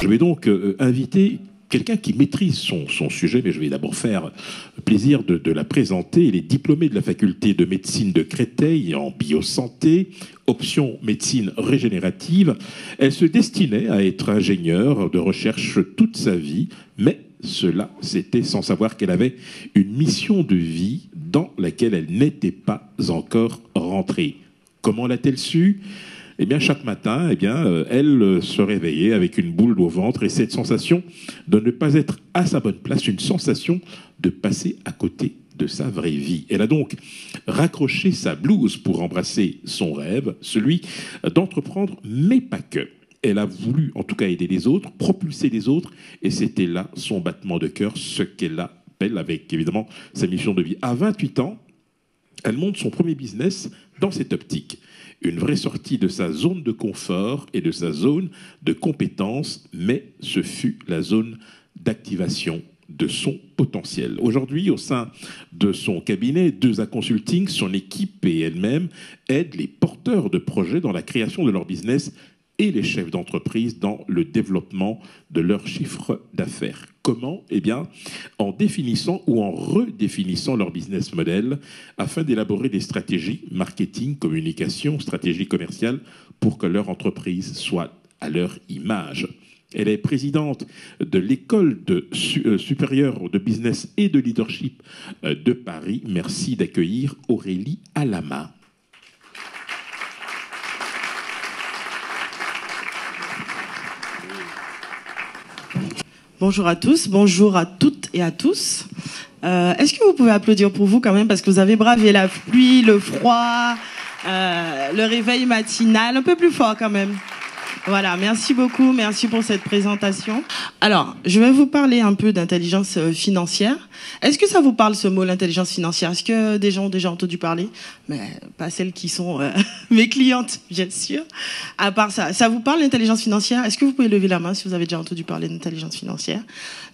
Je vais donc inviter quelqu'un qui maîtrise son sujet, mais je vais d'abord faire plaisir de la présenter. Elle est diplômée de la faculté de médecine de Créteil en biosanté, option médecine régénérative. Elle se destinait à être ingénieure de recherche toute sa vie, mais cela, c'était sans savoir qu'elle avait une mission de vie dans laquelle elle n'était pas encore rentrée. Comment l'a-t-elle su ? Eh bien, chaque matin, elle se réveillait avec une boule au ventre et cette sensation de ne pas être à sa bonne place, une sensation de passer à côté de sa vraie vie. Elle a donc raccroché sa blouse pour embrasser son rêve, celui d'entreprendre, mais pas que. Elle a voulu, en tout cas, aider les autres, propulser les autres, et c'était là son battement de cœur, ce qu'elle appelle avec, évidemment, sa mission de vie. À 28 ans, elle monte son premier business dans cette optique. Une vraie sortie de sa zone de confort et de sa zone de compétence, mais ce fut la zone d'activation de son potentiel. Aujourd'hui, au sein de son cabinet 2A Consulting, son équipe et elle-même aident les porteurs de projets dans la création de leur business et les chefs d'entreprise dans le développement de leur chiffre d'affaires. Comment ? Eh bien, en définissant ou en redéfinissant leur business model afin d'élaborer des stratégies marketing, communication, stratégie commerciale pour que leur entreprise soit à leur image. Elle est présidente de l'école supérieure de business et de leadership de Paris. Merci d'accueillir Aurélie Alama. Bonjour à tous, bonjour à toutes et à tous. Est-ce que vous pouvez applaudir pour vous quand même, parce que vous avez bravé la pluie, le froid, le réveil matinal, un peu plus fort quand même. Voilà, merci beaucoup, merci pour cette présentation. Alors, je vais vous parler un peu d'intelligence financière. Est-ce que ça vous parle ce mot, l'intelligence financière ? Est-ce que des gens ont déjà entendu parler ? Mais pas celles qui sont mes clientes, bien sûr. À part ça, ça vous parle l'intelligence financière ? Est-ce que vous pouvez lever la main si vous avez déjà entendu parler d'intelligence financière ?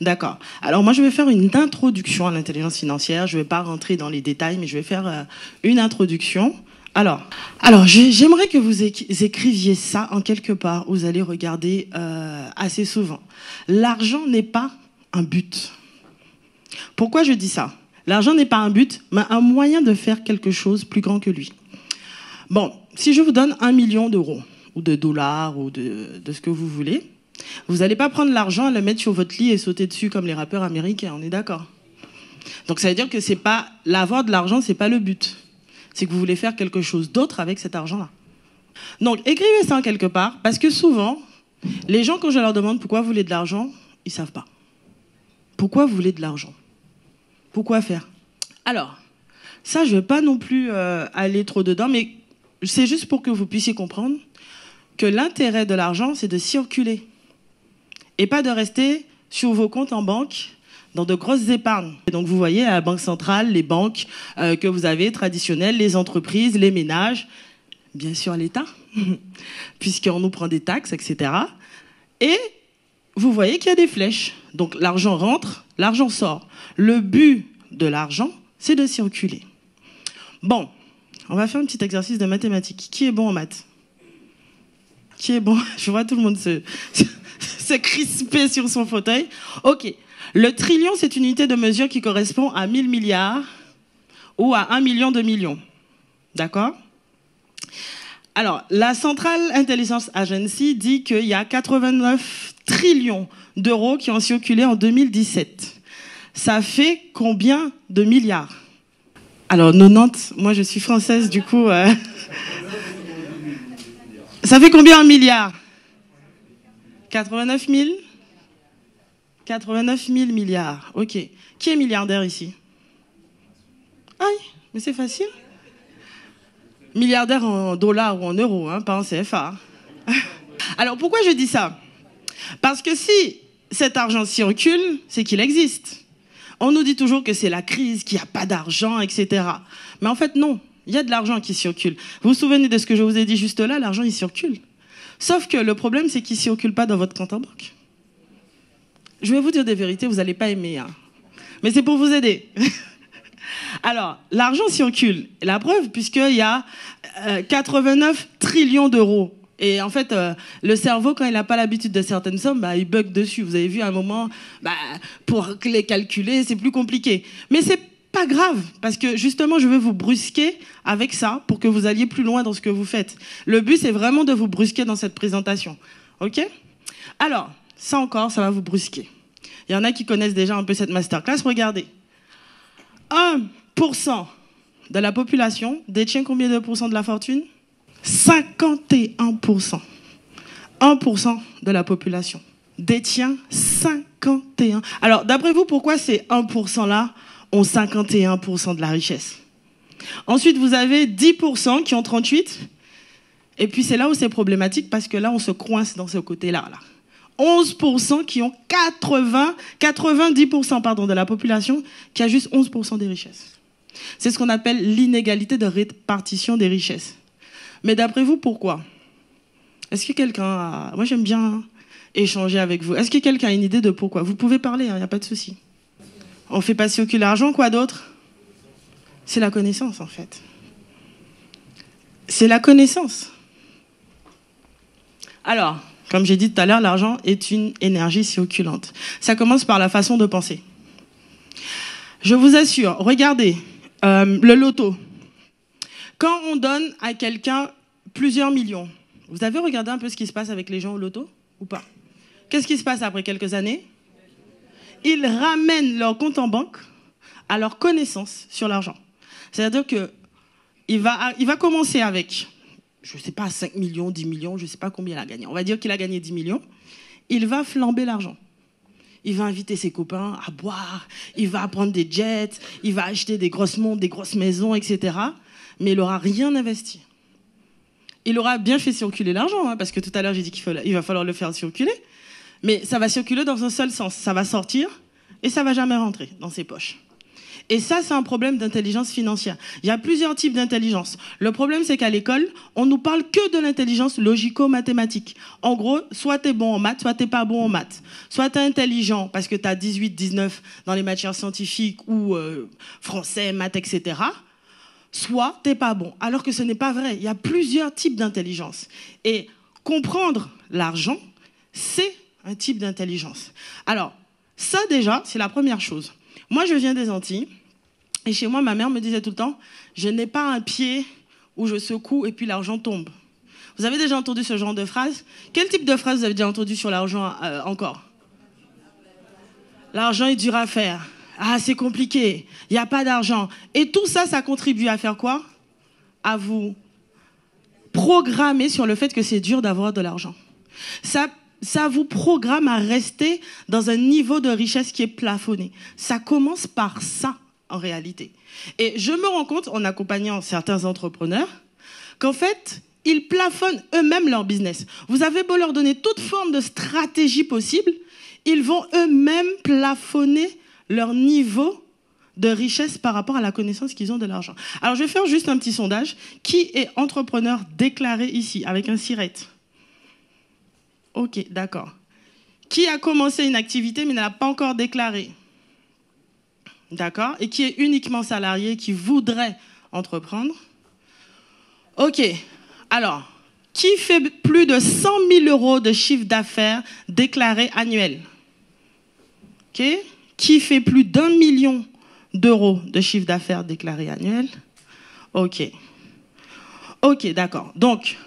D'accord. Alors moi, je vais faire une introduction à l'intelligence financière. Je ne vais pas rentrer dans les détails, mais je vais faire une introduction. Alors, j'aimerais que vous écriviez ça en quelque part. Vous allez regarder assez souvent. L'argent n'est pas un but. Pourquoi je dis ça ? L'argent n'est pas un but, mais un moyen de faire quelque chose plus grand que lui. Bon, si je vous donne 1 million d'euros, ou de dollars, ou de ce que vous voulez, vous n'allez pas prendre l'argent, le mettre sur votre lit et sauter dessus comme les rappeurs américains, on est d'accord ? Donc ça veut dire que c'est pas l'avoir de l'argent, c'est pas le but. C'est que vous voulez faire quelque chose d'autre avec cet argent-là. Donc, écrivez ça en quelque part, parce que souvent, les gens, quand je leur demande pourquoi vous voulez de l'argent, ils ne savent pas. Pourquoi vous voulez de l'argent ? Pourquoi faire ? Alors, ça, je ne vais pas non plus aller trop dedans, mais c'est juste pour que vous puissiez comprendre que l'intérêt de l'argent, c'est de circuler. Et pas de rester sur vos comptes en banque, dans de grosses épargnes. Et donc vous voyez à la Banque centrale, les banques que vous avez traditionnelles, les entreprises, les ménages, bien sûr l'État, puisqu'on nous prend des taxes, etc. Et vous voyez qu'il y a des flèches. Donc l'argent rentre, l'argent sort. Le but de l'argent, c'est de circuler. Bon, on va faire un petit exercice de mathématiques. Qui est bon en maths ? Qui est bon ? Je vois tout le monde se crisper sur son fauteuil. Ok. Le trillion, c'est une unité de mesure qui correspond à 1000 milliards ou à 1 million de millions. D'accord ? Alors, la Central Intelligence Agency dit qu'il y a 89 trillions d'euros qui ont circulé en 2017. Ça fait combien de milliards ? Alors, 90, moi je suis française, du coup... Ça fait combien en milliards ? 89 000 ? 89 000 milliards. Ok. Qui est milliardaire ici ? Aïe, mais c'est facile. Milliardaire en dollars ou en euros, hein, pas en CFA. Alors pourquoi je dis ça ? Parce que si cet argent circule, c'est qu'il existe. On nous dit toujours que c'est la crise, qu'il n'y a pas d'argent, etc. Mais en fait, non. Il y a de l'argent qui circule. Vous vous souvenez de ce que je vous ai dit juste là ? L'argent, il circule. Sauf que le problème, c'est qu'il ne circule pas dans votre compte en banque. Je vais vous dire des vérités, vous n'allez pas aimer. Hein. Mais c'est pour vous aider. Alors, l'argent circule. La preuve, puisqu'il y a 89 trillions d'euros Et en fait, le cerveau, quand il n'a pas l'habitude de certaines sommes, il bug dessus. Vous avez vu à un moment, pour les calculer, c'est plus compliqué. Mais c'est pas grave, parce que justement, je veux vous brusquer avec ça pour que vous alliez plus loin dans ce que vous faites. Le but, c'est vraiment de vous brusquer dans cette présentation. OK? Alors, ça encore, ça va vous brusquer. Il y en a qui connaissent déjà un peu cette masterclass. Regardez. 1% de la population détient combien de pourcents de la fortune? 51%. 1% de la population détient 51%. Alors, d'après vous, pourquoi ces 1% là ont 51% de la richesse? Ensuite, vous avez 10% qui ont 38%. Et puis, c'est là où c'est problématique parce que là, on se coince dans ce côté-là. 11% qui ont 90% pardon, de la population qui a juste 11% des richesses. C'est ce qu'on appelle l'inégalité de répartition des richesses. Mais d'après vous, pourquoi? Est-ce que quelqu'un a... Moi, j'aime bien échanger avec vous. Est-ce que quelqu'un a une idée de pourquoi? Vous pouvez parler, il n'y a pas de souci. On fait pas circuler l'argent, quoi d'autre? C'est la connaissance, en fait. C'est la connaissance. Alors, comme j'ai dit tout à l'heure, l'argent est une énergie circulante. Ça commence par la façon de penser. Je vous assure, regardez, le loto. Quand on donne à quelqu'un plusieurs millions, vous avez regardé un peu ce qui se passe avec les gens au loto ou pas? Qu'est-ce qui se passe après quelques années? Ils ramènent leur compte en banque à leur connaissance sur l'argent. C'est-à-dire qu'il va commencer avec, je ne sais pas, 5 millions, 10 millions, je ne sais pas combien il a gagné. On va dire qu'il a gagné 10 millions. Il va flamber l'argent. Il va inviter ses copains à boire, il va prendre des jets, il va acheter des grosses montres, des grosses maisons, etc. Mais il n'aura rien investi. Il aura bien fait circuler l'argent, parce que tout à l'heure j'ai dit qu'il va falloir le faire circuler, mais ça va circuler dans un seul sens. Ça va sortir et ça ne va jamais rentrer dans ses poches. Et ça, c'est un problème d'intelligence financière. Il y a plusieurs types d'intelligence. Le problème, c'est qu'à l'école, on ne nous parle que de l'intelligence logico-mathématique. En gros, soit tu es bon en maths, soit tu n'es pas bon en maths. Soit tu es intelligent parce que tu as 18, 19 dans les matières scientifiques ou français, maths, etc. Soit tu n'es pas bon. Alors que ce n'est pas vrai. Il y a plusieurs types d'intelligence. Et comprendre l'argent, c'est un type d'intelligence. Alors, ça déjà, c'est la première chose. Moi, je viens des Antilles. Et chez moi, ma mère me disait tout le temps, je n'ai pas un pied où je secoue et puis l'argent tombe. Vous avez déjà entendu ce genre de phrase? Quel type de phrase vous avez déjà entendu sur l'argent encore? L'argent est dur à faire. Ah, c'est compliqué. Il n'y a pas d'argent. Et tout ça, ça contribue à faire quoi? À vous programmer sur le fait que c'est dur d'avoir de l'argent. Ça vous programme à rester dans un niveau de richesse qui est plafonné. Ça commence par ça, en réalité. Et je me rends compte, en accompagnant certains entrepreneurs, qu'en fait, ils plafonnent eux-mêmes leur business. Vous avez beau leur donner toute forme de stratégie possible, ils vont eux-mêmes plafonner leur niveau de richesse par rapport à la connaissance qu'ils ont de l'argent. Alors, je vais faire juste un petit sondage. Qui est entrepreneur déclaré ici, avec un SIRET? Ok, d'accord. Qui a commencé une activité mais ne l'a pas encore déclarée? D'accord. Et qui est uniquement salarié, qui voudrait entreprendre? Ok. Alors, qui fait plus de 100 000 € de chiffre d'affaires déclaré annuel? Ok. Qui fait plus d'1 million d'euros de chiffre d'affaires déclaré annuel? Ok. Ok, d'accord. Donc,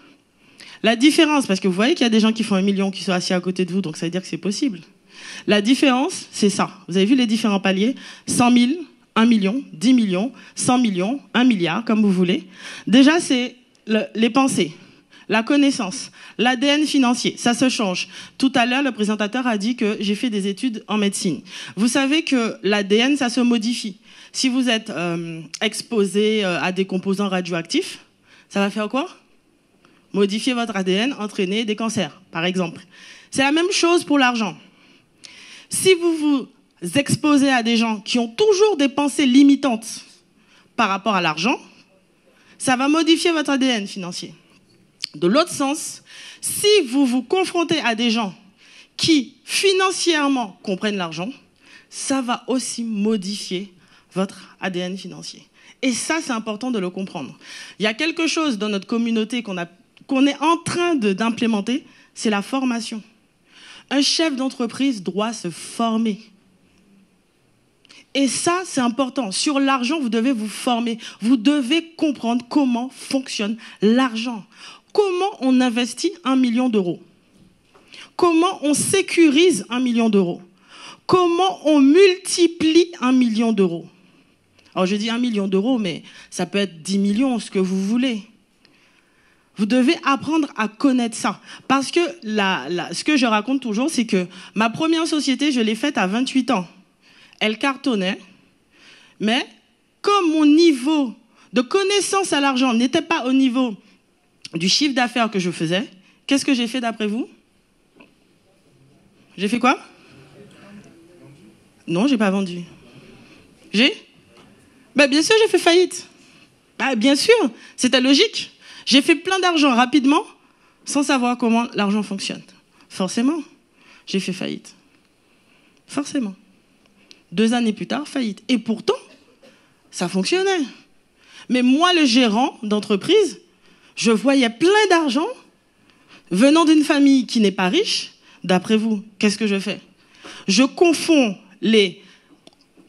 la différence, parce que vous voyez qu'il y a des gens qui font 1 million qui sont assis à côté de vous, donc ça veut dire que c'est possible. La différence, c'est ça. Vous avez vu les différents paliers? 100 000, 1 million, 10 millions, 100 millions, 1 milliard, comme vous voulez. Déjà, c'est les pensées, la connaissance, l'ADN financier. Ça se change. Tout à l'heure, le présentateur a dit que j'ai fait des études en médecine. Vous savez que l'ADN, ça se modifie. Si vous êtes exposé à des composants radioactifs, ça va faire quoi? Modifier votre ADN, entraîner des cancers, par exemple. C'est la même chose pour l'argent. Si vous vous exposez à des gens qui ont toujours des pensées limitantes par rapport à l'argent, ça va modifier votre ADN financier. De l'autre sens, si vous vous confrontez à des gens qui financièrement comprennent l'argent, ça va aussi modifier votre ADN financier. Et ça, c'est important de le comprendre. Il y a quelque chose dans notre communauté qu'on qu'on est en train d'implémenter, c'est la formation. Un chef d'entreprise doit se former. Et ça, c'est important. Sur l'argent, vous devez vous former. Vous devez comprendre comment fonctionne l'argent. Comment on investit 1 million d'euros? Comment on sécurise 1 million d'euros? Comment on multiplie 1 million d'euros? Alors, je dis 1 million d'euros, mais ça peut être 10 millions, ce que vous voulez. Vous devez apprendre à connaître ça. Parce que ce que je raconte toujours, c'est que ma première société, je l'ai faite à 28 ans. Elle cartonnait, mais comme mon niveau de connaissance à l'argent n'était pas au niveau du chiffre d'affaires que je faisais, qu'est-ce que j'ai fait d'après vous? J'ai fait quoi? Non, j'ai pas vendu. Ben, bien sûr, j'ai fait faillite. Ben, bien sûr, c'était logique. J'ai fait plein d'argent rapidement sans savoir comment l'argent fonctionne. Forcément, j'ai fait faillite. Forcément. 2 années plus tard, faillite. Et pourtant, ça fonctionnait. Mais moi, le gérant d'entreprise, je voyais plein d'argent venant d'une famille qui n'est pas riche. D'après vous, qu'est-ce que je fais? Je confonds les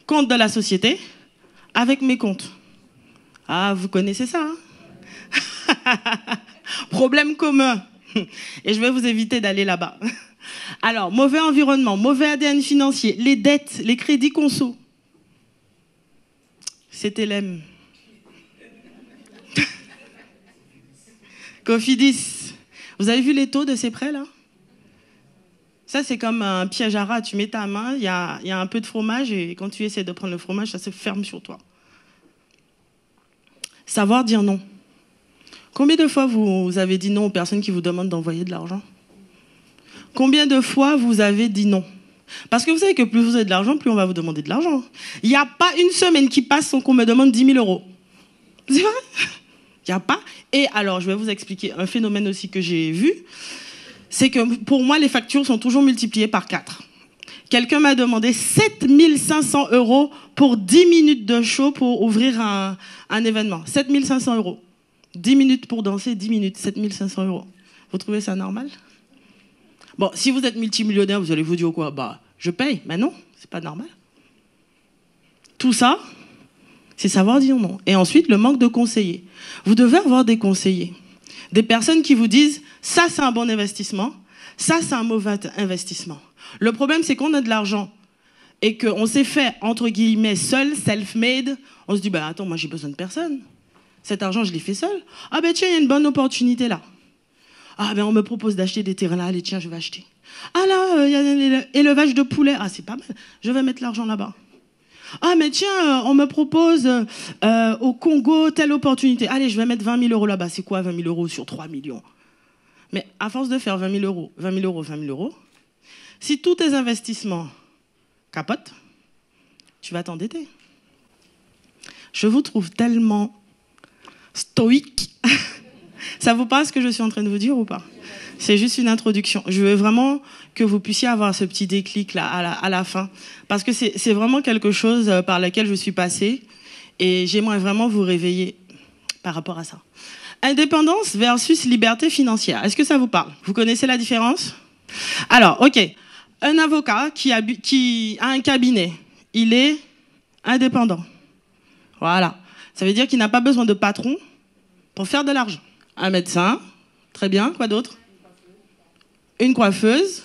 comptes de la société avec mes comptes. Ah, vous connaissez ça, hein? Problème commun. Et je vais vous éviter d'aller là-bas. Alors, mauvais environnement, mauvais ADN financier, les dettes, les crédits conso. C'était l'EM. Cofidis. Vous avez vu les taux de ces prêts-là? Ça, c'est comme un piège à rat. Tu mets ta main, il y a un peu de fromage, et quand tu essaies de prendre le fromage, ça se ferme sur toi. Savoir dire non. Combien de fois vous avez dit non aux personnes qui vous demandent d'envoyer de l'argent? Combien de fois vous avez dit non? Parce que vous savez que plus vous avez de l'argent, plus on va vous demander de l'argent. Il n'y a pas une semaine qui passe sans qu'on me demande 10 000 euros. C'est vrai? Il n'y a pas. Et alors, je vais vous expliquer un phénomène aussi que j'ai vu. C'est que pour moi, les factures sont toujours multipliées par 4. Quelqu'un m'a demandé 7 500 euros pour 10 minutes de show pour ouvrir un événement. 7 500 euros. 10 minutes pour danser, 10 minutes, 7 500 euros. Vous trouvez ça normal? Bon, si vous êtes multimillionnaire, vous allez vous dire quoi? Bah, je paye. Mais non, c'est pas normal. Tout ça, c'est savoir dire non. Et ensuite, le manque de conseillers. Vous devez avoir des conseillers. Des personnes qui vous disent, ça c'est un bon investissement, ça c'est un mauvais investissement. Le problème, c'est qu'on a de l'argent et qu'on s'est fait, entre guillemets, seul, self-made. On se dit, bah attends, moi j'ai besoin de personne. Cet argent, je l'ai fait seul. Ah ben tiens, il y a une bonne opportunité là. Ah ben on me propose d'acheter des terrains là, allez tiens, je vais acheter. Ah là, il y a l'élevage de poulets. Ah c'est pas mal, je vais mettre l'argent là-bas. Ah mais tiens, on me propose au Congo telle opportunité. Allez, je vais mettre 20 000 euros là-bas. C'est quoi 20 000 euros sur 3 millions? Mais à force de faire 20 000 euros, 20 000 euros, 20 000 euros, si tous tes investissements capotent, tu vas t'endetter. Je vous trouve tellement stoïque. Ça vous parle ce que je suis en train de vous dire ou pas? C'est juste une introduction. Je veux vraiment que vous puissiez avoir ce petit déclic là à la fin. Parce que c'est vraiment quelque chose par lequel je suis passée. Et j'aimerais vraiment vous réveiller par rapport à ça. Indépendance versus liberté financière. Est-ce que ça vous parle? Vous connaissez la différence? Alors, ok. Un avocat qui a un cabinet, il est indépendant. Voilà. Ça veut dire qu'il n'a pas besoin de patron pour faire de l'argent. Un médecin, très bien. Quoi d'autre? Une coiffeuse,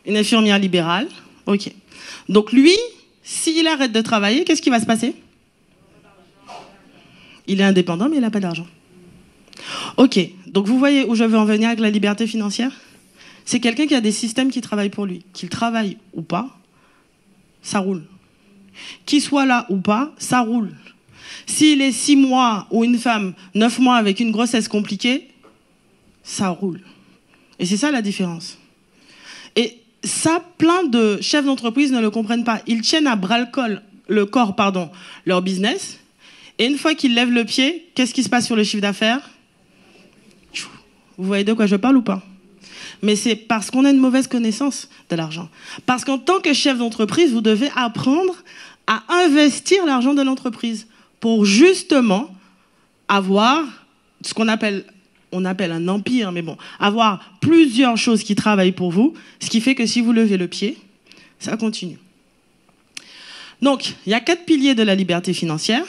une infirmière libérale. Ok. Donc lui, s'il arrête de travailler, qu'est-ce qui va se passer? Il est indépendant, mais il n'a pas d'argent. Ok. Donc vous voyez où je veux en venir avec la liberté financière? C'est quelqu'un qui a des systèmes qui travaillent pour lui. Qu'il travaille ou pas, ça roule. Qu'il soit là ou pas, ça roule. S'il est 6 mois ou une femme 9 mois avec une grossesse compliquée, ça roule. Et c'est ça la différence. Et ça, plein de chefs d'entreprise ne le comprennent pas. Ils tiennent à bras le corps, leur business. Et une fois qu'ils lèvent le pied, qu'est-ce qui se passe sur le chiffre d'affaires? Vous voyez de quoi je parle ou pas? Mais c'est parce qu'on a une mauvaise connaissance de l'argent. Parce qu'en tant que chef d'entreprise, vous devez apprendre à investir l'argent de l'entreprise pour justement avoir ce qu'on appelle, on appelle un empire, mais bon, avoir plusieurs choses qui travaillent pour vous, ce qui fait que si vous levez le pied, ça continue. Donc, il y a 4 piliers de la liberté financière,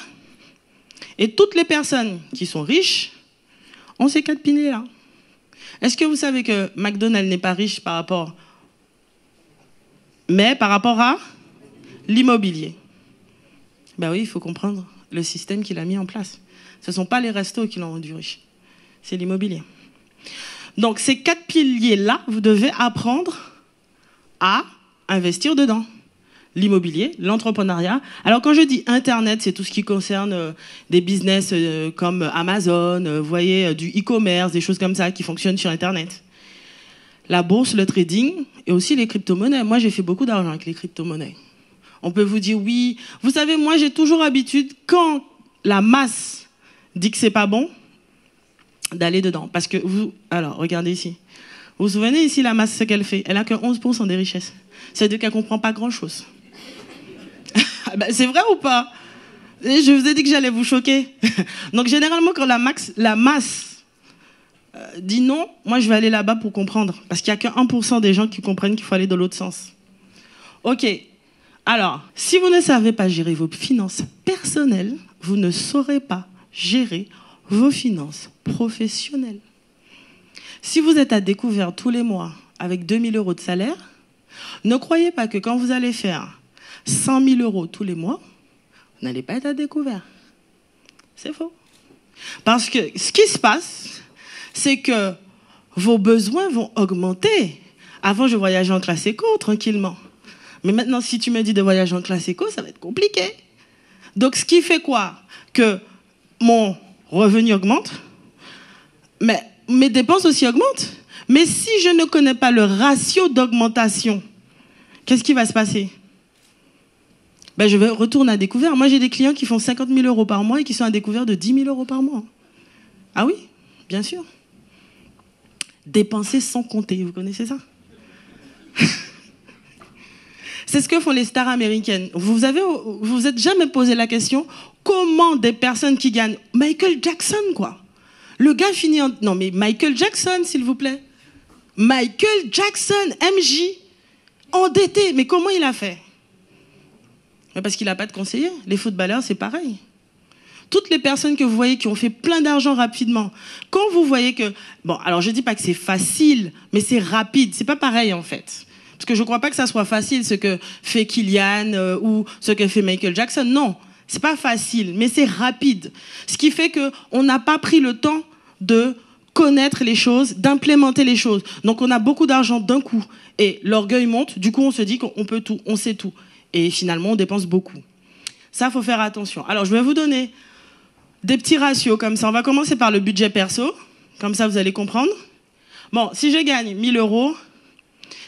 et toutes les personnes qui sont riches ont ces 4 piliers-là. Est-ce que vous savez que McDonald's n'est pas riche par rapport à l'immobilier? Ben oui, il faut comprendre le système qu'il a mis en place. Ce ne sont pas les restos qui l'ont rendu riche, c'est l'immobilier. Donc ces 4 piliers-là, vous devez apprendre à investir dedans. L'immobilier, l'entrepreneuriat. Alors quand je dis Internet, c'est tout ce qui concerne des business comme Amazon, vous voyez, du e-commerce, des choses comme ça qui fonctionnent sur Internet. La bourse, le trading et aussi les crypto-monnaies. Moi, j'ai fait beaucoup d'argent avec les crypto-monnaies. On peut vous dire oui. Vous savez, moi, j'ai toujours l'habitude, quand la masse dit que c'est pas bon, d'aller dedans. Parce que vous... Alors, regardez ici. Vous vous souvenez ici, la masse, ce qu'elle fait? Elle a que 11% des richesses. C'est-à-dire qu'elle comprend pas grand-chose. Ben, c'est vrai ou pas? Je vous ai dit que j'allais vous choquer. Donc, généralement, quand la masse dit non, moi, je vais aller là-bas pour comprendre. Parce qu'il n'y a que 1% des gens qui comprennent qu'il faut aller dans l'autre sens. OK. Alors, si vous ne savez pas gérer vos finances personnelles, vous ne saurez pas gérer vos finances professionnelles. Si vous êtes à découvert tous les mois avec 2 000 € de salaire, ne croyez pas que quand vous allez faire 100 000 € tous les mois, vous n'allez pas être à découvert. C'est faux. Parce que ce qui se passe, c'est que vos besoins vont augmenter. Avant, je voyageais en classe éco, tranquillement. Mais maintenant, si tu me dis de voyager en classe éco, ça va être compliqué. Donc, ce qui fait quoi? Que mon revenu augmente, mais mes dépenses aussi augmentent. Mais si je ne connais pas le ratio d'augmentation, qu'est-ce qui va se passer? Ben, je vais retourner à découvert. Moi, j'ai des clients qui font 50 000 € par mois et qui sont à découvert de 10 000 € par mois. Ah oui, bien sûr. Dépenser sans compter, vous connaissez ça? C'est ce que font les stars américaines. Vous vous êtes jamais posé la question, comment des personnes qui gagnent... Michael Jackson, quoi. Le gars finit en... Non, mais Michael Jackson, s'il vous plaît. Michael Jackson, MJ, endetté. Mais comment il a fait? Parce qu'il n'a pas de conseiller. Les footballeurs, c'est pareil. Toutes les personnes que vous voyez qui ont fait plein d'argent rapidement, quand vous voyez que... Bon, alors je ne dis pas que c'est facile, mais c'est rapide. C'est pas pareil, en fait. Parce que je ne crois pas que ça soit facile, ce que fait Kylian ou ce que fait Michael Jackson. Non, c'est pas facile, mais c'est rapide. Ce qui fait qu'on n'a pas pris le temps de connaître les choses, d'implémenter les choses. Donc on a beaucoup d'argent d'un coup. Et l'orgueil monte, du coup on se dit qu'on peut tout, on sait tout. Et finalement on dépense beaucoup. Ça, il faut faire attention. Alors je vais vous donner des petits ratios comme ça. On va commencer par le budget perso. Comme ça vous allez comprendre. Bon, si je gagne 1 000 €,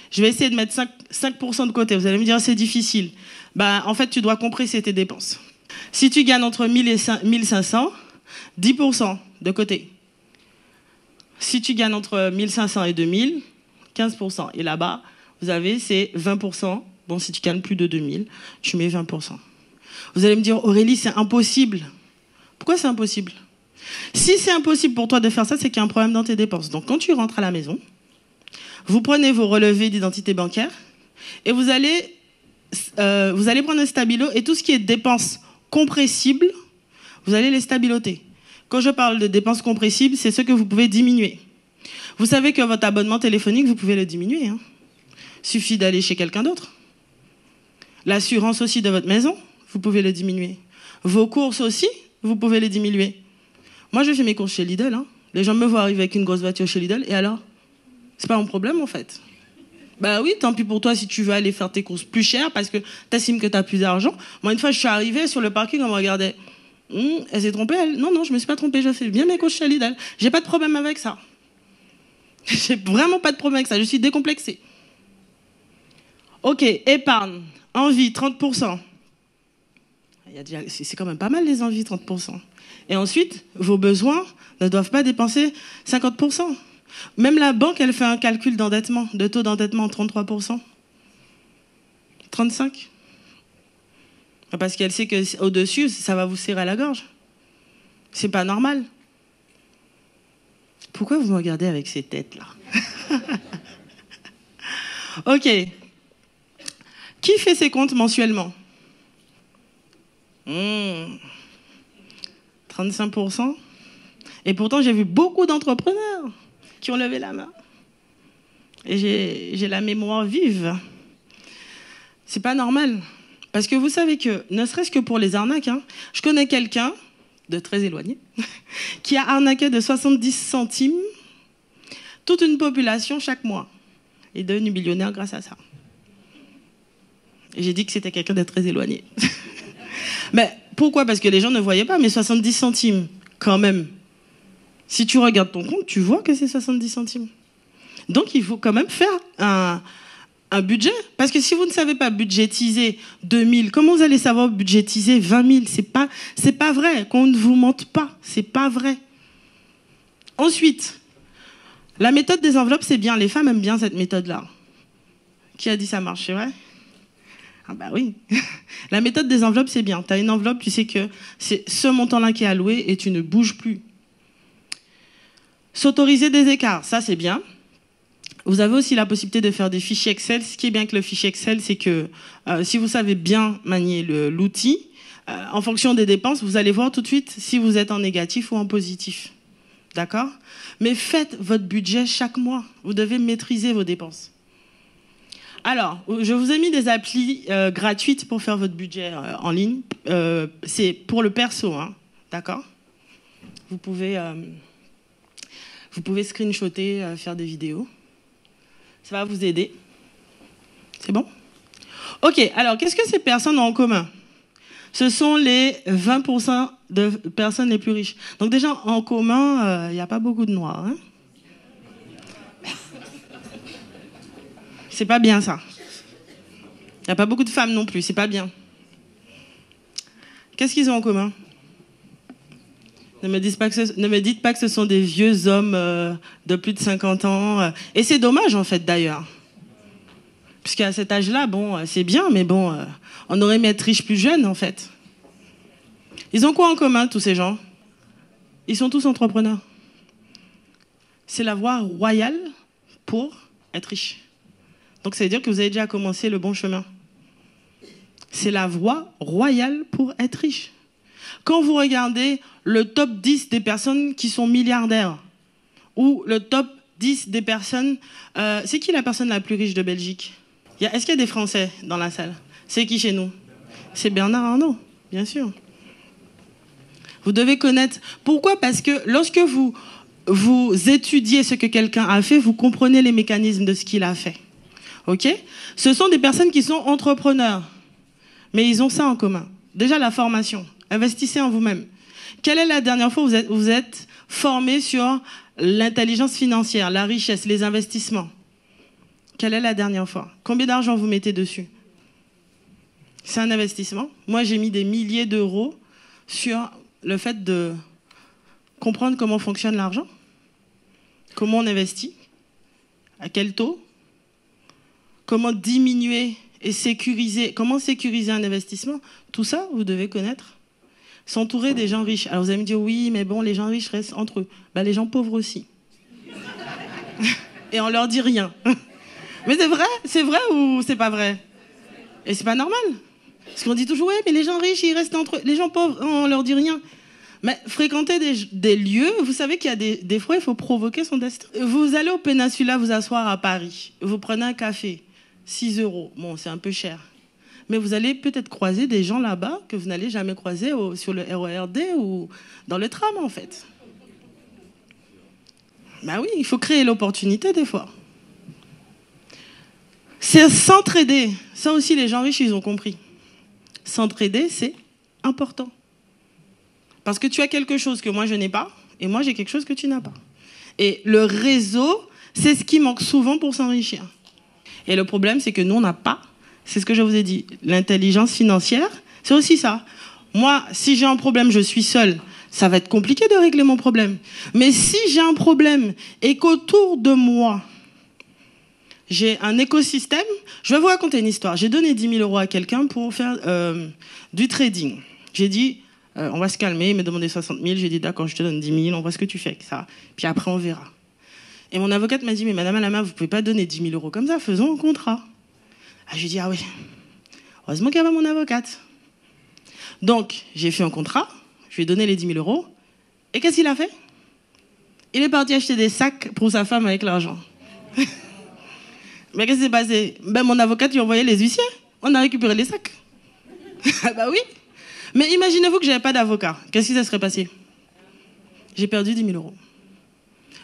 je vais essayer de mettre 5% de côté. Vous allez me dire, c'est difficile. Ben, en fait, tu dois compresser tes dépenses. Si tu gagnes entre 1 000 et 1 500, 10% de côté. Si tu gagnes entre 1 500 et 2 000, 15%. Et là-bas, vous avez, c'est 20%. Bon, si tu gagnes plus de 2 000, tu mets 20%. Vous allez me dire, Aurélie, c'est impossible. Pourquoi c'est impossible? Si c'est impossible pour toi de faire ça, c'est qu'il y a un problème dans tes dépenses. Donc, quand tu rentres à la maison, vous prenez vos relevés d'identité bancaire et vous allez prendre un stabilo et tout ce qui est dépenses compressibles, vous allez les stabiloter. Quand je parle de dépenses compressibles, c'est ce que vous pouvez diminuer. Vous savez que votre abonnement téléphonique, vous pouvez le diminuer. Hein. Suffit d'aller chez quelqu'un d'autre. L'assurance aussi de votre maison, vous pouvez le diminuer. Vos courses aussi, vous pouvez les diminuer. Moi, je fais mes courses chez Lidl. Hein. Les gens me voient arriver avec une grosse voiture chez Lidl, et alors? C'est pas mon problème, en fait. Bah oui, tant pis pour toi si tu veux aller faire tes courses plus chères parce que t'estimes que t'as plus d'argent. Moi, une fois, je suis arrivée sur le parking, on me regardait. Elle s'est trompée, elle? Non, je me suis pas trompée, je fais bien mes courses chez Lidl. J'ai pas de problème avec ça. J'ai vraiment pas de problème avec ça, je suis décomplexée. Ok, épargne, envie, 30%. C'est quand même pas mal les envies, 30%. Et ensuite, vos besoins ne doivent pas dépenser 50%. Même la banque, elle fait un calcul d'endettement, de taux d'endettement, 33%. 35%. Parce qu'elle sait qu'au-dessus, ça va vous serrer à la gorge. C'est pas normal. Pourquoi vous me regardez avec ces têtes-là? Ok. Qui fait ses comptes mensuellement? 35%. Et pourtant, j'ai vu beaucoup d'entrepreneurs qui ont levé la main. Et j'ai la mémoire vive. C'est pas normal. Parce que vous savez que, ne serait-ce que pour les arnaques, hein, je connais quelqu'un de très éloigné qui a arnaqué de 70 centimes toute une population chaque mois. Il est devenu millionnaire grâce à ça. Et j'ai dit que c'était quelqu'un de très éloigné. Mais pourquoi? Parce que les gens ne voyaient pas, mais 70 centimes, quand même. Si tu regardes ton compte, tu vois que c'est 70 centimes. Donc, il faut quand même faire un budget. Parce que si vous ne savez pas budgétiser 2000, comment vous allez savoir budgétiser 20 000? C'est pas vrai. Qu'on ne vous mente pas. C'est pas vrai. Ensuite, la méthode des enveloppes, c'est bien. Les femmes aiment bien cette méthode-là. Qui a dit ça marche, c'est vrai? Ah bah oui. La méthode des enveloppes, c'est bien. Tu as une enveloppe, tu sais que c'est ce montant-là qui est alloué et tu ne bouges plus. S'autoriser des écarts, ça c'est bien. Vous avez aussi la possibilité de faire des fichiers Excel. Ce qui est bien avec le fichier Excel, c'est que si vous savez bien manier l'outil, en fonction des dépenses, vous allez voir tout de suite si vous êtes en négatif ou en positif. D'accord? Mais faites votre budget chaque mois. Vous devez maîtriser vos dépenses. Alors, je vous ai mis des applis gratuites pour faire votre budget en ligne. C'est pour le perso, hein, d'accord? Vous pouvez screenshotter, faire des vidéos. Ça va vous aider. C'est bon? Ok, alors qu'est-ce que ces personnes ont en commun? Ce sont les 20% de personnes les plus riches. Donc déjà, en commun, il n'y a pas beaucoup de noirs. Hein? C'est pas bien, ça. Il n'y a pas beaucoup de femmes non plus, c'est pas bien. Qu'est-ce qu'ils ont en commun? Ne me dites pas que ce sont des vieux hommes de plus de 50 ans. Et c'est dommage, en fait, d'ailleurs. Puisqu'à cet âge-là, bon, c'est bien, mais bon, on aurait aimé être riche plus jeune, en fait. Ils ont quoi en commun, tous ces gens? Ils sont tous entrepreneurs. C'est la voie royale pour être riche. Donc, ça veut dire que vous avez déjà commencé le bon chemin. C'est la voie royale pour être riche. Quand vous regardez le top 10 des personnes qui sont milliardaires, ou le top 10 des personnes... c'est qui la personne la plus riche de Belgique? Est-ce qu'il y a des Français dans la salle? C'est qui chez nous? C'est Bernard Arnault, bien sûr. Vous devez connaître... Pourquoi? Parce que lorsque vous étudiez ce que quelqu'un a fait, vous comprenez les mécanismes de ce qu'il a fait. Ok? Ce sont des personnes qui sont entrepreneurs. Mais ils ont ça en commun. Déjà, la formation. Investissez en vous-même. Quelle est la dernière fois où vous êtes formé sur l'intelligence financière, la richesse, les investissements? Quelle est la dernière fois? Combien d'argent vous mettez dessus? C'est un investissement. Moi, j'ai mis des milliers d'euros sur le fait de comprendre comment fonctionne l'argent, comment on investit, à quel taux, comment diminuer et sécuriser, comment sécuriser un investissement. Tout ça, vous devez connaître. S'entourer des gens riches. Alors vous allez me dire, oui, mais bon, les gens riches restent entre eux. Ben, les gens pauvres aussi. Et on leur dit rien. Mais c'est vrai ou c'est pas vrai? Et c'est pas normal. Parce qu'on dit toujours, ouais, mais les gens riches, ils restent entre eux. Les gens pauvres, on leur dit rien. Mais fréquenter des lieux, vous savez qu'il y a des fois, il faut provoquer son destin. Vous allez au Péninsula vous asseoir à Paris. Vous prenez un café, 6 €. Bon, c'est un peu cher. Mais vous allez peut-être croiser des gens là-bas que vous n'allez jamais croiser sur le RERD ou dans le tram, en fait. Ben oui, il faut créer l'opportunité des fois. C'est s'entraider. Ça aussi, les gens riches, ils ont compris. S'entraider, c'est important. Parce que tu as quelque chose que moi, je n'ai pas, et moi, j'ai quelque chose que tu n'as pas. Et le réseau, c'est ce qui manque souvent pour s'enrichir. Et le problème, c'est que nous, on n'a pas, c'est ce que je vous ai dit, l'intelligence financière, c'est aussi ça. Moi, si j'ai un problème, je suis seule, ça va être compliqué de régler mon problème. Mais si j'ai un problème et qu'autour de moi, j'ai un écosystème, je vais vous raconter une histoire. J'ai donné 10 000 € à quelqu'un pour faire du trading. J'ai dit, On va se calmer. Il m'a demandé 60 000. J'ai dit, d'accord, je te donne 10 000. On voit ce que tu fais avec ça. Puis après, on verra. Et mon avocate m'a dit, mais madame Alama, vous ne pouvez pas donner 10 000 euros comme ça. Faisons un contrat. Ah, je lui ai dit, ah oui. Heureusement qu'il y avait mon avocate. Donc, j'ai fait un contrat. Je lui ai donné les 10 000 euros. Et qu'est-ce qu'il a fait? Il est parti acheter des sacs pour sa femme avec l'argent. Mais qu'est-ce qui s'est passé? Ben, mon avocate lui a envoyé les huissiers. On a récupéré les sacs. Bah oui. Mais imaginez-vous que je n'avais pas d'avocat. Qu'est-ce qui se serait passé? J'ai perdu 10 000 euros.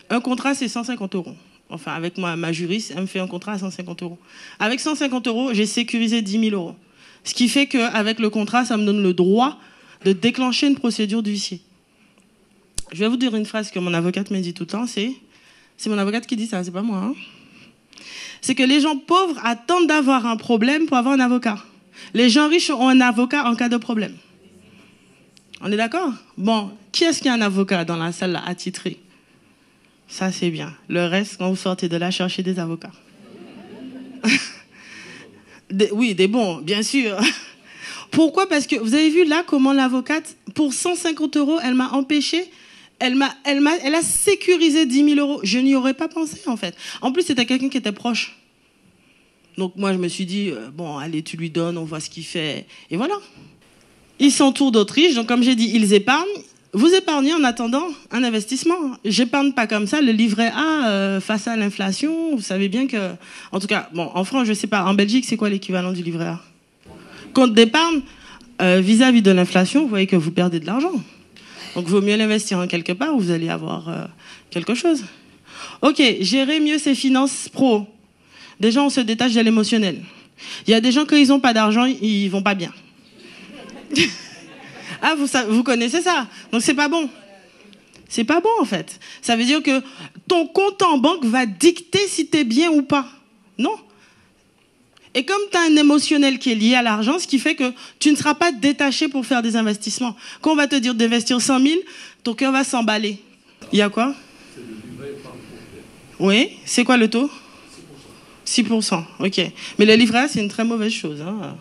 Un contrat, c'est 150 euros. Enfin, avec ma juriste, elle me fait un contrat à 150 euros. Avec 150 euros, j'ai sécurisé 10 000 euros. Ce qui fait qu'avec le contrat, ça me donne le droit de déclencher une procédure d'huissier. Je vais vous dire une phrase que mon avocate me dit tout le temps, c'est mon avocate qui dit ça, c'est pas moi. Hein. C'est que les gens pauvres attendent d'avoir un problème pour avoir un avocat. Les gens riches ont un avocat en cas de problème. On est d'accord? Bon, qui est-ce qui a un avocat dans la salle là, attitré? Ça, c'est bien. Le reste, quand vous sortez de là, cherchez des avocats. Oui, des bons, bien sûr. Pourquoi? Parce que vous avez vu là comment l'avocate, pour 150 euros, elle m'a empêché, elle a sécurisé 10 000 euros. Je n'y aurais pas pensé, en fait. En plus, c'était quelqu'un qui était proche. Donc moi, je me suis dit, bon, allez, tu lui donnes, on voit ce qu'il fait. Et voilà. Ils s'entourent d'autres riches. Donc, comme j'ai dit, ils épargnent. Vous épargnez en attendant un investissement. J'épargne pas comme ça. Le livret A, face à l'inflation, vous savez bien que... En tout cas, bon, en France, je sais pas. En Belgique, c'est quoi l'équivalent du livret A? Compte d'épargne, vis-à-vis de l'inflation, vous voyez que vous perdez de l'argent. Donc, il vaut mieux l'investir en quelque part où vous allez avoir quelque chose. OK, gérer mieux ses finances pro. Déjà, on se détache de l'émotionnel. Il y a des gens, quand ils n'ont pas d'argent, ils vont pas bien. Ah, vous connaissez ça. Donc, c'est pas bon. C'est pas bon, en fait. Ça veut dire que ton compte en banque va dicter si tu es bien ou pas. Non. Et comme tu as un émotionnel qui est lié à l'argent, ce qui fait que tu ne seras pas détaché pour faire des investissements. Quand on va te dire d'investir 100 000, ton cœur va s'emballer. Il y a quoi? Oui, c'est quoi le taux? 6%. Ok. Mais le livret A, c'est une très mauvaise chose. Hein.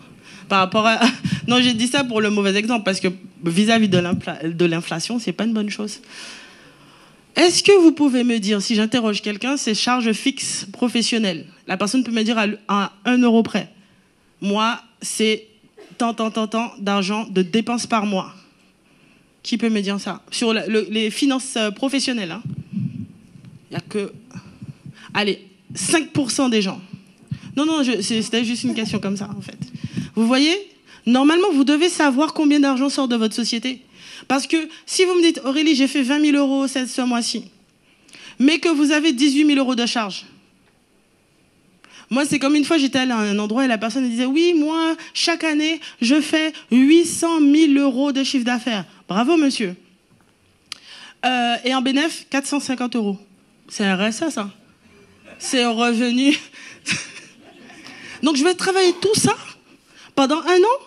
Par rapport à... Non, j'ai dit ça pour le mauvais exemple, parce que vis-à-vis de l'inflation, c'est pas une bonne chose. Est-ce que vous pouvez me dire, si j'interroge quelqu'un, ses charges fixes professionnelles? La personne peut me dire à 1 euro près. Moi, c'est tant d'argent de dépenses par mois. Qui peut me dire ça? Sur les finances professionnelles. Hein. Il n'y a que... Allez, 5% des gens. Non, c'était juste une question comme ça, en fait. Vous voyez? Normalement, vous devez savoir combien d'argent sort de votre société. Parce que si vous me dites, Aurélie, j'ai fait 20 000 euros ce mois-ci, mais que vous avez 18 000 euros de charges. Moi, c'est comme une fois, j'étais allée à un endroit et la personne disait, oui, moi, chaque année, je fais 800 000 euros de chiffre d'affaires. Bravo, monsieur. Et en bénéfice, 450 euros. C'est un RSA, ça. C'est un revenu. Donc, je vais travailler tout ça pendant 1 an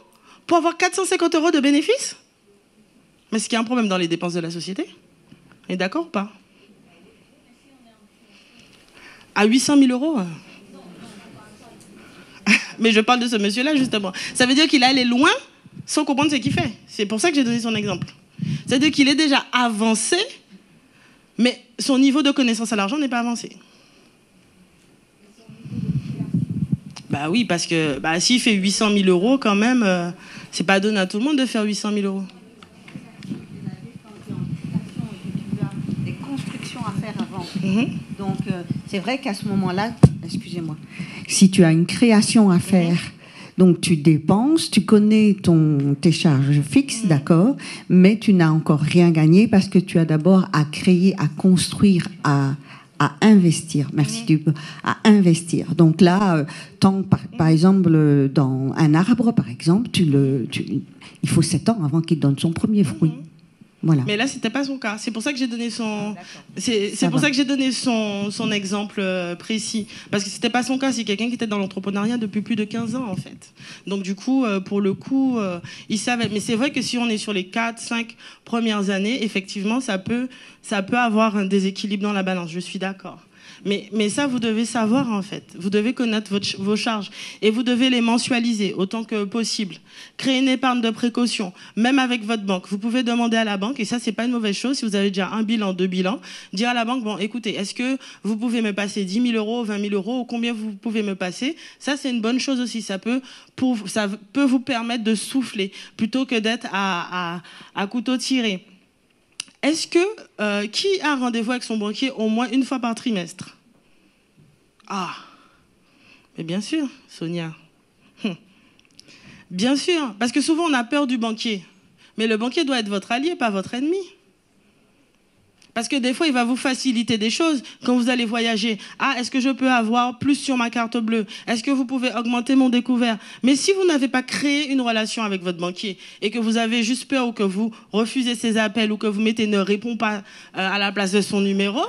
pour avoir 450 euros de bénéfices? Mais est-ce qu'il y a un problème dans les dépenses de la société? On est d'accord ou pas? À 800 000 euros? Mais je parle de ce monsieur-là, justement. Ça veut dire qu'il est allé loin sans comprendre ce qu'il fait. C'est pour ça que j'ai donné son exemple. C'est-à-dire qu'il est déjà avancé, mais son niveau de connaissance à l'argent n'est pas avancé. Bah oui, parce que s'il fait 800 000 euros, quand même, c'est pas donné à tout le monde de faire 800 000 euros. Des constructions à faire avant. Donc, c'est vrai qu'à ce moment-là, excusez-moi, si tu as une création à faire, donc tu dépenses, tu connais tes charges fixes, d'accord, mais tu n'as encore rien gagné parce que tu as d'abord à créer, à construire, à investir. Merci à investir. Donc là, par exemple, dans un arbre, par exemple, il faut 7 ans avant qu'il donne son premier fruit. Voilà. Mais là, c'était pas son cas. C'est pour ça que j'ai donné son exemple précis. Parce que c'était pas son cas. C'est quelqu'un qui était dans l'entrepreneuriat depuis plus de 15 ans, en fait. Donc, du coup, pour le coup, il savait. Mais c'est vrai que si on est sur les 4-5 premières années, effectivement, ça peut avoir un déséquilibre dans la balance. Je suis d'accord. Mais ça, vous devez savoir, en fait. Vous devez connaître vos charges. Et vous devez les mensualiser autant que possible. Créer une épargne de précaution, même avec votre banque. Vous pouvez demander à la banque, et ça, c'est pas une mauvaise chose, si vous avez déjà un bilan, 2 bilans, dire à la banque, bon, écoutez, est-ce que vous pouvez me passer 10 000 euros, 20 000 euros, ou combien vous pouvez me passer? Ça, c'est une bonne chose aussi. Ça peut vous permettre de souffler, plutôt que d'être à couteau tiré. Est-ce que qui a un rendez-vous avec son banquier au moins une fois par trimestre? Ah, mais bien sûr, Sonia. Bien sûr, parce que souvent on a peur du banquier. Mais le banquier doit être votre allié, pas votre ennemi. Parce que des fois, il va vous faciliter des choses quand vous allez voyager. Ah, est-ce que je peux avoir plus sur ma carte bleue? Est-ce que vous pouvez augmenter mon découvert? Mais si vous n'avez pas créé une relation avec votre banquier et que vous avez juste peur ou que vous refusez ses appels ou que vous mettez ne répond pas à la place de son numéro,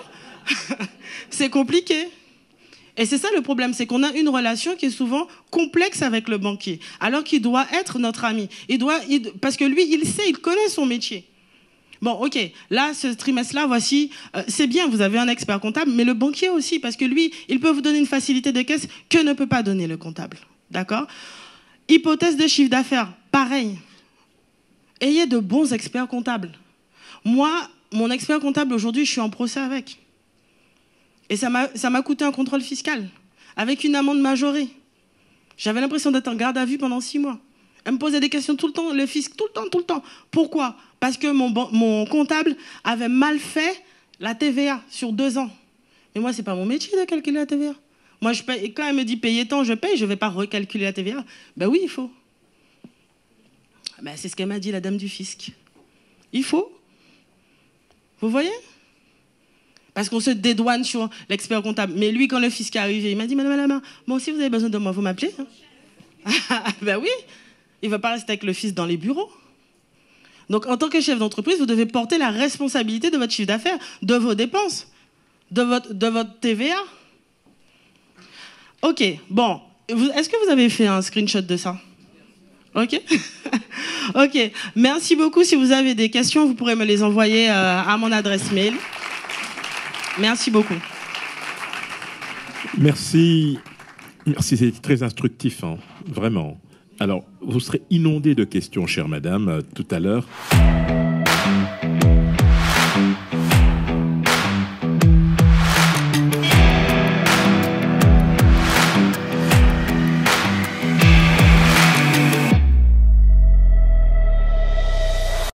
c'est compliqué. Et c'est ça le problème, c'est qu'on a une relation qui est souvent complexe avec le banquier, alors qu'il doit être notre ami. Parce que lui, il sait, il connaît son métier. Bon, ok, là, ce trimestre-là, voici, c'est bien, vous avez un expert comptable, mais le banquier aussi, parce que lui, il peut vous donner une facilité de caisse que ne peut pas donner le comptable. D'accord? Hypothèse de chiffre d'affaires, pareil. Ayez de bons experts comptables. Moi, mon expert comptable, aujourd'hui, je suis en procès avec. Et ça m'a coûté un contrôle fiscal, avec une amende majorée. J'avais l'impression d'être en garde à vue pendant 6 mois. Elle me posait des questions tout le temps, le fisc, tout le temps. Pourquoi? Parce que mon comptable avait mal fait la TVA sur 2 ans. Mais moi, c'est pas mon métier de calculer la TVA. Moi, je paye, et quand elle me dit payer tant, je paye, je ne vais pas recalculer la TVA. Ben oui, il faut. Ben, c'est ce qu'elle m'a dit, la dame du fisc. Il faut. Vous voyez? Parce qu'on se dédouane sur l'expert comptable. Mais lui, quand le fisc est arrivé, il m'a dit, Madame Alama, bon, si vous avez besoin de moi, vous m'appelez. Ben oui. Il ne va pas rester avec le fils dans les bureaux. Donc, en tant que chef d'entreprise, vous devez porter la responsabilité de votre chiffre d'affaires, de vos dépenses, de votre TVA. OK, bon. Est-ce que vous avez fait un screenshot de ça? OK. OK. Merci beaucoup. Si vous avez des questions, vous pourrez me les envoyer à mon adresse mail. Merci beaucoup. Merci. Merci, c'est très instructif, hein, vraiment. Alors, vous serez inondé de questions, chère madame, tout à l'heure.